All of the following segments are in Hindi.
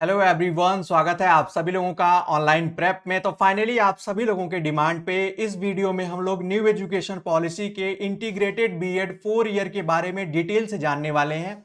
हेलो एवरीवन, स्वागत है आप सभी लोगों का ऑनलाइन प्रेप में। तो फाइनली आप सभी लोगों के डिमांड पे इस वीडियो में हम लोग न्यू एजुकेशन पॉलिसी के इंटीग्रेटेड बीएड 4 ईयर के बारे में डिटेल से जानने वाले हैं।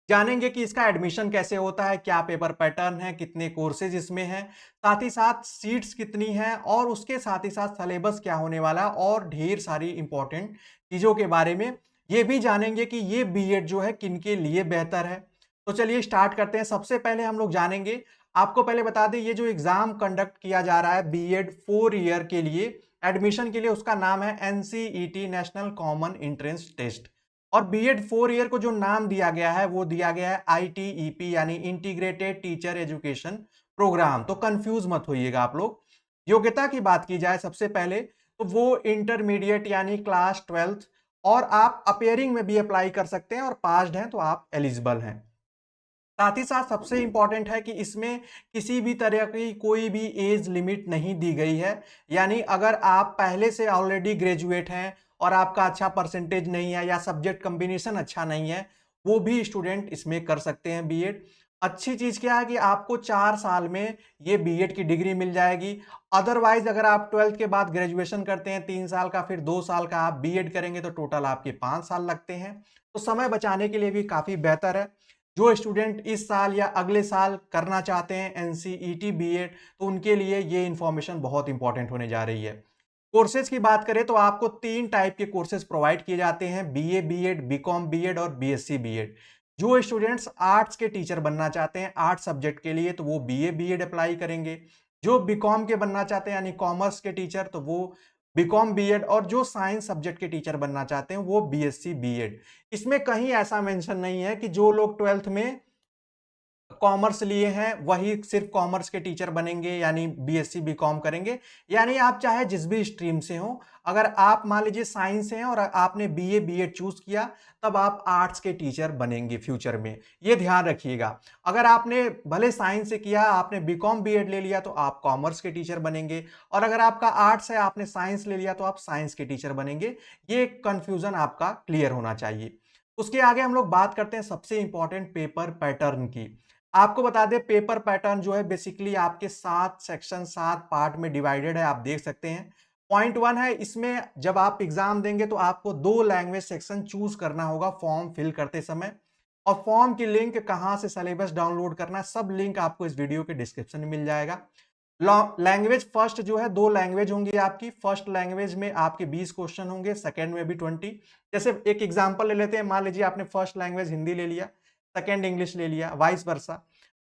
जानेंगे कि इसका एडमिशन कैसे होता है, क्या पेपर पैटर्न है, कितने कोर्सेज इसमें हैं, साथ ही साथ सीट्स कितनी हैं और उसके साथ ही साथ सिलेबस क्या होने वाला है और ढेर सारी इंपॉर्टेंट चीज़ों के बारे में ये भी जानेंगे कि ये बीएड जो है किन के लिए बेहतर है। तो चलिए स्टार्ट करते हैं। सबसे पहले हम लोग जानेंगे, आपको पहले बता दें ये जो एग्जाम कंडक्ट किया जा रहा है बीएड 4 ईयर के लिए एडमिशन के लिए, उसका नाम है NCET national common entrance test. और बीएड 4 ईयर को जो नाम दिया गया है वो दिया गया है आईटीईपी यानी इंटीग्रेटेड टीचर एजुकेशन प्रोग्राम। तो कंफ्यूज मत होइएगा आप लोग। योग्यता की बात की जाए सबसे पहले तो वो इंटरमीडिएट यानी क्लास 12th, और आप अपेयरिंग में भी अप्लाई कर सकते हैं और पास्ड हैं तो आप एलिजिबल हैं। साथ ही साथ सबसे इंपॉर्टेंट है कि इसमें किसी भी तरह की कोई भी एज लिमिट नहीं दी गई है। यानी अगर आप पहले से ऑलरेडी ग्रेजुएट हैं और आपका अच्छा परसेंटेज नहीं है या सब्जेक्ट कॉम्बिनेशन अच्छा नहीं है, वो भी स्टूडेंट इसमें कर सकते हैं बीएड। अच्छी चीज क्या है कि आपको 4 साल में ये बीएड की डिग्री मिल जाएगी। अदरवाइज अगर आप 12th के बाद ग्रेजुएशन करते हैं 3 साल का, फिर 2 साल का आप बीएड करेंगे तो टोटल आपके 5 साल लगते हैं। तो समय बचाने के लिए भी काफी बेहतर है। जो स्टूडेंट इस साल या अगले साल करना चाहते हैं एनसीईटी बीएड, तो उनके लिए ये इंफॉर्मेशन बहुत इंपॉर्टेंट होने जा रही है। कोर्सेज की बात करें तो आपको 3 टाइप के कोर्सेज प्रोवाइड किए जाते हैं, बीए बीएड, बीकॉम बीएड और बीएससी बीएड। जो स्टूडेंट्स आर्ट्स के टीचर बनना चाहते हैं आर्ट्स सब्जेक्ट के लिए तो वो बीए बीएड अप्लाई करेंगे। जो बीकॉम के बनना चाहते हैं यानी कॉमर्स के टीचर तो वो बीकॉम बीएड, और जो साइंस सब्जेक्ट के टीचर बनना चाहते हैं वो बीएससी बीएड। इसमें कहीं ऐसा मेंशन नहीं है कि जो लोग 12th में कॉमर्स लिए हैं वही सिर्फ कॉमर्स के टीचर बनेंगे यानी बीएससी बीकॉम करेंगे। यानी आप चाहे जिस भी स्ट्रीम से हो, अगर आप मान लीजिए साइंस से हैं और आपने बीए बीएड चूज किया, तब आप आर्ट्स के टीचर बनेंगे फ्यूचर में। ये ध्यान रखिएगा। अगर आपने भले साइंस से किया, आपने बीकॉम बीएड ले लिया तो आप कॉमर्स के टीचर बनेंगे, और अगर आपका आर्ट्स है आपने साइंस ले लिया तो आप साइंस के टीचर बनेंगे। ये कंफ्यूजन आपका क्लियर होना चाहिए। उसके आगे हम लोग बात करते हैं सबसे इंपॉर्टेंट पेपर पैटर्न की। आपको बता दें पेपर पैटर्न जो है बेसिकली आपके 7 सेक्शन 7 पार्ट में डिवाइडेड है, आप देख सकते हैं। पॉइंट 1 है, इसमें जब आप एग्जाम देंगे तो आपको 2 लैंग्वेज सेक्शन चूज करना होगा फॉर्म फिल करते समय। और फॉर्म की लिंक, कहां से सिलेबस डाउनलोड करना है, सब लिंक आपको इस वीडियो के डिस्क्रिप्शन में मिल जाएगा। लैंग्वेज फर्स्ट जो है 2 लैंग्वेज होंगी आपकी। फर्स्ट लैंग्वेज में आपके 20 क्वेश्चन होंगे, सेकेंड में भी 20। जैसे एक एग्जाम्पल ले लेते हैं, मान लीजिए आपने फर्स्ट लैंग्वेज हिंदी ले लिया, सेकेंड इंग्लिश ले लिया, वाइस वर्सा।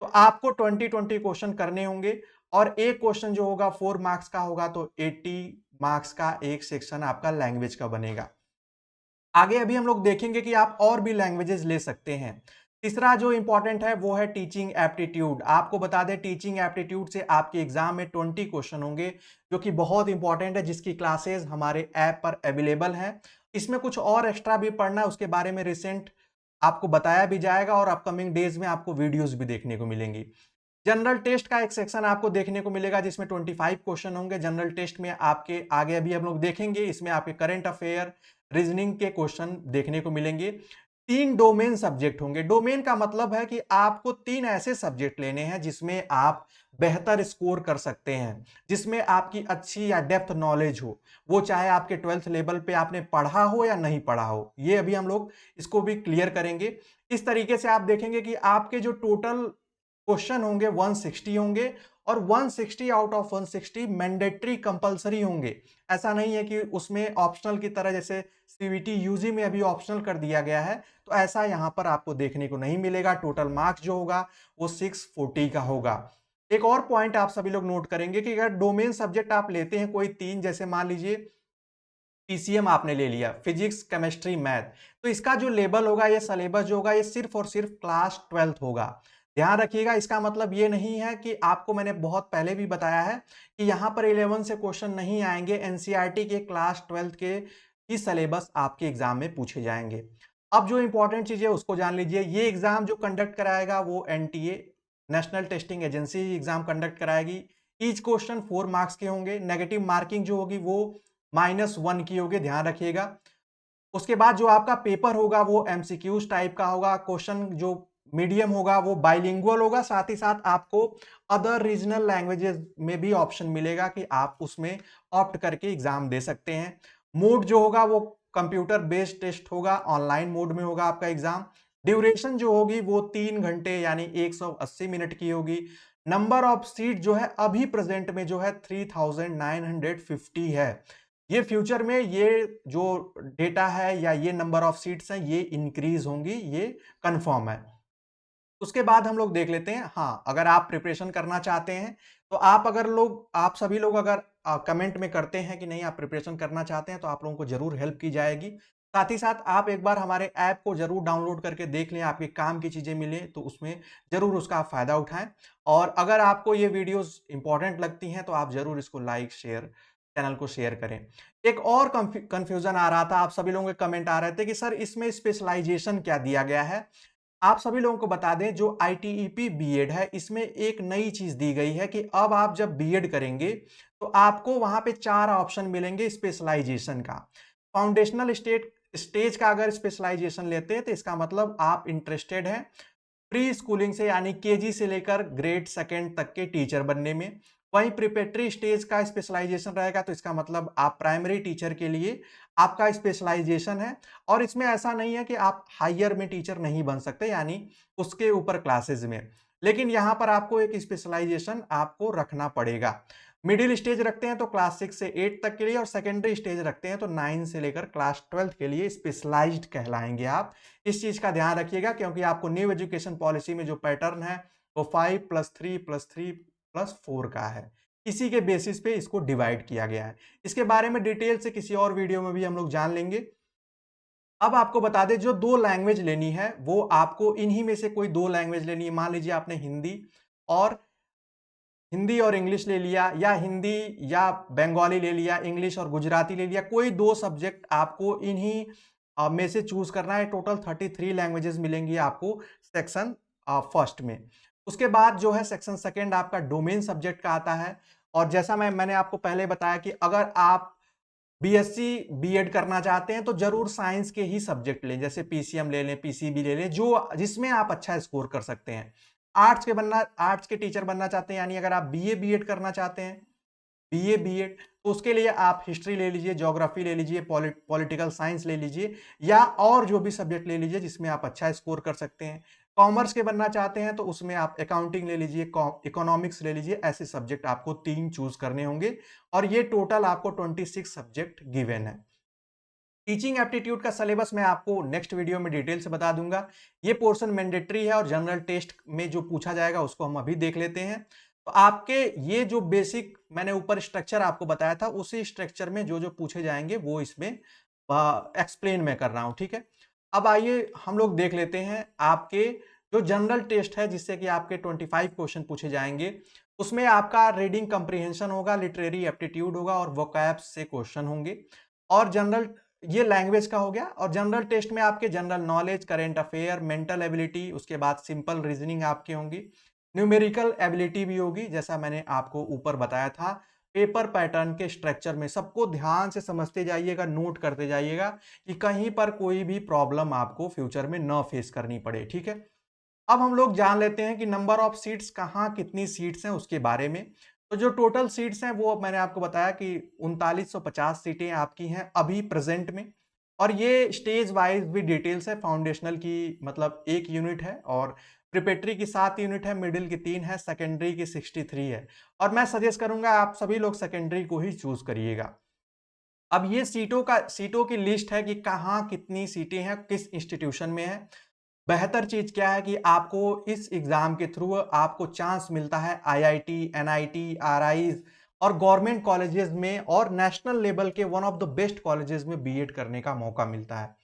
तो आपको 20 क्वेश्चन करने होंगे, और एक क्वेश्चन जो होगा 4 मार्क्स का होगा, तो 80 मार्क्स का एक सेक्शन आपका लैंग्वेज का बनेगा। आगे अभी हम लोग देखेंगे कि आप और भी लैंग्वेजेस ले सकते हैं। तीसरा जो इंपॉर्टेंट है वो है टीचिंग एप्टीट्यूड। आपको बता दें टीचिंग एप्टीट्यूड से आपके एग्जाम में 20 क्वेश्चन होंगे, जो कि बहुत इंपॉर्टेंट है, जिसकी क्लासेस हमारे ऐप पर अवेलेबल हैं। इसमें कुछ और एक्स्ट्रा भी पढ़ना है, उसके बारे में रिसेंट आपको बताया भी जाएगा और अपकमिंग डेज में आपको वीडियोस भी देखने को मिलेंगी। जनरल टेस्ट का एक सेक्शन आपको देखने को मिलेगा जिसमें 25 क्वेश्चन होंगे। जनरल टेस्ट में आपके आगे अभी हम लोग देखेंगे, इसमें आपके करंट अफेयर, रीजनिंग के क्वेश्चन देखने को मिलेंगे। 3 डोमेन सब्जेक्ट होंगे। डोमेन का मतलब है कि आपको 3 ऐसे सब्जेक्ट लेने हैं जिसमें आप बेहतर स्कोर कर सकते हैं, जिसमें आपकी अच्छी या डेप्थ नॉलेज हो। वो चाहे आपके 12th लेवल पे आपने पढ़ा हो या नहीं पढ़ा हो, ये अभी हम लोग इसको भी क्लियर करेंगे। इस तरीके से आप देखेंगे कि आपके जो टोटल क्वेश्चन होंगे 160 होंगे, और 160 आउट ऑफ 160 मैंडेटरी कंपलसरी होंगे। ऐसा नहीं है कि उसमें ऑप्शनल की तरह, जैसे सीवीटी यूजी में अभी ऑप्शनल कर दिया गया है, तो ऐसा यहां पर आपको देखने को नहीं मिलेगा। टोटल मार्क्स जो होगा वो 640 का होगा। एक और पॉइंट आप सभी लोग नोट करेंगे कि अगर डोमेन सब्जेक्ट आप लेते हैं कोई 3, जैसे मान लीजिए पीसीएम आपने ले लिया, फिजिक्स केमिस्ट्री मैथ, तो इसका जो लेवल होगा, ये सिलेबस जो होगा, ये सिर्फ और सिर्फ क्लास 12th होगा। ध्यान रखिएगा, इसका मतलब ये नहीं है कि आपको, मैंने बहुत पहले भी बताया है कि यहाँ पर 11 से क्वेश्चन नहीं आएंगे। एनसीईआरटी के क्लास 12th के ही सिलेबस आपके एग्जाम में पूछे जाएंगे। अब जो इंपॉर्टेंट चीज है उसको जान लीजिए। ये एग्जाम जो कंडक्ट कराएगा वो NTA national testing agency exam conduct कराएगी। ईच क्वेश्चन 4 मार्क्स के होंगे। नेगेटिव मार्किंग जो होगी वो -1 की होगी, ध्यान रखिएगा। उसके बाद जो आपका पेपर होगा वो एमसीक्यूज टाइप का होगा। क्वेश्चन जो मीडियम होगा वो बाइलिंगुअल होगा, साथ ही साथ आपको अदर रीजनल लैंग्वेजेस में भी ऑप्शन मिलेगा कि आप उसमें ऑप्ट करके एग्जाम दे सकते हैं। मोड जो होगा वो कंप्यूटर बेस्ड टेस्ट होगा, ऑनलाइन मोड में होगा आपका एग्जाम। ड्यूरेशन जो होगी वो 3 घंटे यानी 180 मिनट की होगी। नंबर ऑफ सीट जो है अभी प्रेजेंट में जो है 3950 है। ये फ्यूचर में ये जो डेटा है या ये नंबर ऑफ सीट्स हैं ये इंक्रीज होंगी, ये कंफर्म है। उसके बाद हम लोग देख लेते हैं, हाँ अगर आप प्रिपरेशन करना चाहते हैं तो आप सभी लोग अगर कमेंट में करते हैं कि नहीं आप प्रिपरेशन करना चाहते हैं तो आप लोगों को जरूर हेल्प की जाएगी। साथ ही साथ आप एक बार हमारे ऐप को जरूर डाउनलोड करके देख लें, आपके काम की चीजें मिले तो उसमें जरूर उसका आप फायदा उठाएं। और अगर आपको ये वीडियोस इंपॉर्टेंट लगती हैं तो आप जरूर इसको लाइक शेयर, चैनल को शेयर करें। एक और कंफ्यूजन आ रहा था, आप सभी लोगों के कमेंट आ रहे थे कि सर इसमें स्पेशलाइजेशन क्या दिया गया है। आप सभी लोगों को बता दें जो आईटीईपी बीएड है इसमें एक नई चीज दी गई है कि अब आप जब बीएड करेंगे तो आपको वहां पे 4 ऑप्शन मिलेंगे स्पेशलाइजेशन का। फाउंडेशनल स्टेज का अगर स्पेशलाइजेशन लेते हैं तो इसका मतलब आप इंटरेस्टेड हैं प्री स्कूलिंग से यानी केजी से लेकर ग्रेड सेकेंड तक के टीचर बनने में। वहीं प्रिपेटरी स्टेज का स्पेशलाइजेशन रहेगा तो इसका मतलब आप प्राइमरी टीचर के लिए आपका स्पेशलाइजेशन है। और इसमें ऐसा नहीं है कि आप हायर में टीचर नहीं बन सकते यानी उसके ऊपर क्लासेस में, लेकिन यहां पर आपको एक स्पेशलाइजेशन आपको रखना पड़ेगा। मिडिल स्टेज रखते हैं तो क्लास 6 से 8 तक के लिए, और सेकेंडरी स्टेज रखते हैं तो 9 से लेकर क्लास 12 के लिए स्पेशलाइज्ड कहलाएंगे आप। इस चीज का ध्यान रखिएगा क्योंकि आपको न्यू एजुकेशन पॉलिसी में जो पैटर्न है वो 5+3+3+4 का है, इसी के बेसिस पे इसको डिवाइड किया गया है। इसके बारे में डिटेल से किसी और वीडियो में भी हम लोग जान लेंगे। अब आपको बता दें जो 2 लैंग्वेज लेनी है वो आपको इन्हीं में से कोई 2 लैंग्वेज लेनी है। मान लीजिए आपने और इंग्लिश ले लिया, या हिंदी या बंगाली ले लिया, इंग्लिश और गुजराती ले लिया, कोई 2 सब्जेक्ट आपको इन्हीं में से चूज करना है। टोटल 33 लैंग्वेजेस मिलेंगी आपको सेक्शन फर्स्ट में। उसके बाद जो है सेक्शन सेकंड आपका डोमेन सब्जेक्ट का आता है। और जैसा मैंने आपको पहले बताया कि अगर आप बीएससी बीएड करना चाहते हैं तो जरूर साइंस के ही सब्जेक्ट लें, जैसे पीसीएम ले लें, पीसीबी ले लें, जो जिसमें आप अच्छा स्कोर कर सकते हैं। आर्ट्स के टीचर बनना चाहते हैं यानी अगर आप बीए बीएड करना चाहते हैं, बीए बीएड, तो उसके लिए आप हिस्ट्री ले लीजिए, ज्योग्राफी ले लीजिए, पॉलिटिकल साइंस ले लीजिए, या और जो भी सब्जेक्ट ले लीजिए जिसमें आप अच्छा स्कोर कर सकते हैं। कॉमर्स के बनना चाहते हैं तो उसमें आप अकाउंटिंग ले लीजिए, इकोनॉमिक्स ले लीजिए, ऐसे सब्जेक्ट आपको 3 चूज करने होंगे। और ये टोटल आपको 26 सब्जेक्ट गिवन है। टीचिंग एप्टीट्यूड का सिलेबस मैं आपको नेक्स्ट वीडियो में डिटेल से बता दूंगा। ये पोर्शन मैंडेटरी है और जनरल टेस्ट में जो पूछा जाएगा उसको हम अभी देख लेते हैं। तो आपके ये जो बेसिक मैंने ऊपर स्ट्रक्चर आपको बताया था उसी स्ट्रक्चर में जो जो पूछे जाएंगे वो इसमें एक्सप्लेन मैं कर रहा हूं, ठीक है। अब आइए हम लोग देख लेते हैं आपके जो जनरल टेस्ट है जिससे कि आपके 25 क्वेश्चन पूछे जाएंगे। उसमें आपका रीडिंग कंप्रीहेंशन होगा, लिटरेरी एप्टीट्यूड होगा और वोकैब्स से क्वेश्चन होंगे। और जनरल ये लैंग्वेज का हो गया। और जनरल टेस्ट में आपके general knowledge, current affair, mental ability, उसके बाद सिंपल रीजनिंग आपकी होंगी, न्यूमेरिकल एबिलिटी भी होगी जैसा मैंने आपको ऊपर बताया था। पेपर पैटर्न के स्ट्रक्चर में सबको ध्यान से समझते जाइएगा, नोट करते जाइएगा कि कहीं पर कोई भी प्रॉब्लम आपको फ्यूचर में न फेस करनी पड़े, ठीक है। अब हम लोग जान लेते हैं कि नंबर ऑफ सीट्स कहाँ कितनी सीट्स हैं उसके बारे में। तो जो टोटल सीट्स हैं वो मैंने आपको बताया कि 3950 सीटें आपकी हैं अभी प्रेजेंट में। और ये स्टेज वाइज भी डिटेल्स है। फाउंडेशनल की मतलब 1 यूनिट है, और प्रिपेटरी की 7 यूनिट है, मिडिल की 3 है, सेकेंडरी की 63 है। और मैं सजेस्ट करूंगा आप सभी लोग सेकेंडरी को ही चूज करिएगा। अब ये सीटों की लिस्ट है कि कहाँ कितनी सीटें हैं, किस इंस्टीट्यूशन में है। बेहतर चीज क्या है कि आपको इस एग्जाम के थ्रू आपको चांस मिलता है आईआईटी, एनआईटी, आरआईज और गवर्नमेंट कॉलेजेस में और नेशनल लेवल के one of the best colleges में बीएड करने का मौका मिलता है।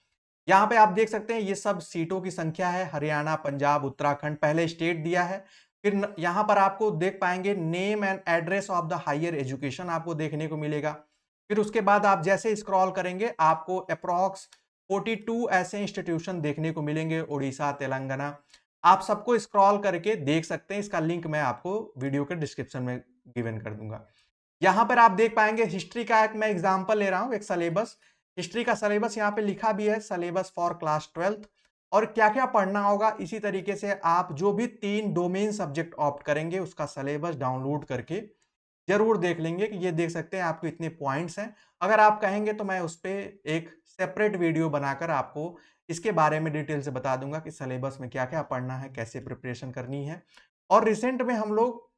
यहाँ पे आप देख सकते हैं ये सब सीटों की संख्या है। हरियाणा, पंजाब, उत्तराखंड पहले स्टेट दिया है। फिर यहाँ पर आपको देख पाएंगे name and address of the higher education आपको देखने को मिलेगा। फिर उसके बाद आप जैसे स्क्रॉल करेंगे आपको अप्रॉक्स 42 ऐसे इंस्टीट्यूशन देखने को मिलेंगे, उड़ीसा, तेलंगाना। आप सबको स्क्रॉल करके देख सकते हैं, इसका लिंक मैं आपको वीडियो के डिस्क्रिप्शन में गिवन कर दूंगा। यहां पर आप देख पाएंगे हिस्ट्री का एक मैं एग्जांपल ले रहा हूं, एक सिलेबस। हिस्ट्री का सिलेबस यहाँ पे लिखा भी है, सिलेबस फॉर क्लास 12th। और क्या-क्या पढ़ना होगा। इसी तरीके से आप जो भी 3 डोमेन सब्जेक्ट ऑप्ट करेंगे उसका सिलेबस डाउनलोड करके ज़रूर देख लेंगे कि ये देख सकते हैं आपको इतने पॉइंट्स हैं। अगर आप कहेंगे तो मैं उसपे एक सेपरेट वीडियो बनाकर आपको इसके बारे में डिटेल से बता दूँगा कि सिलेबस में क्या-क्या पढ़ना है, कैसे प्रिपरेशन करनी है। और रिसेंट में हम लोग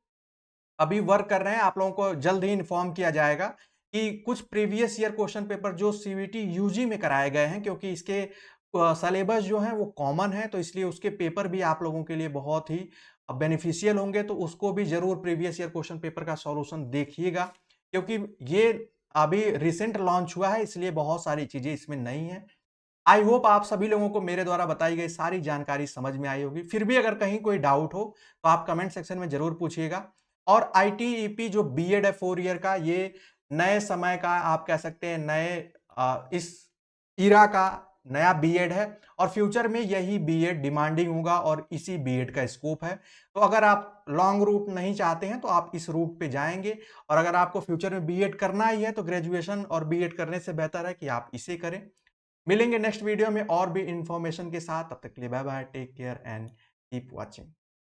अभी वर्क कर रहे हैं, आप लोगों को जल्द ही इन्फॉर्म किया जाएगा कि कुछ प्रीवियस ईयर क्वेश्चन पेपर जो सीवीटी यूजी में कराए गए हैं, क्योंकि इसके सिलेबस जो है वो कॉमन है, तो इसलिए उसके पेपर भी आप लोगों के लिए बहुत ही बेनिफिशियल होंगे, तो उसको भी ज़रूर प्रीवियस ईयर क्वेश्चन पेपर का सॉल्यूशन देखिएगा, क्योंकि ये अभी रिसेंट लॉन्च हुआ है, इसलिए बहुत सारी चीज़ें इसमें नई हैं। आई होप आप सभी लोगों को मेरे द्वारा बताई गई सारी जानकारी समझ में आई होगी। फिर भी अगर कहीं कोई डाउट हो तो आप कमेंट सेक्शन में ज़रूर पूछिएगा। और आईटीईपी जो बीएड है 4 ईयर का, ये नए समय का आप कह सकते हैं, नए इस इरा का नया बीएड है और फ्यूचर में यही बीएड डिमांडिंग होगा और इसी बीएड का स्कोप है। तो अगर आप लॉन्ग रूट नहीं चाहते हैं तो आप इस रूट पे जाएँगे, और अगर आपको फ्यूचर में बीएड करना ही है तो ग्रेजुएशन और बीएड करने से बेहतर है कि आप इसे करें। मिलेंगे नेक्स्ट वीडियो में और भी इंफॉर्मेशन के साथ। तब तक के लिए bye bye, take care and keep watching.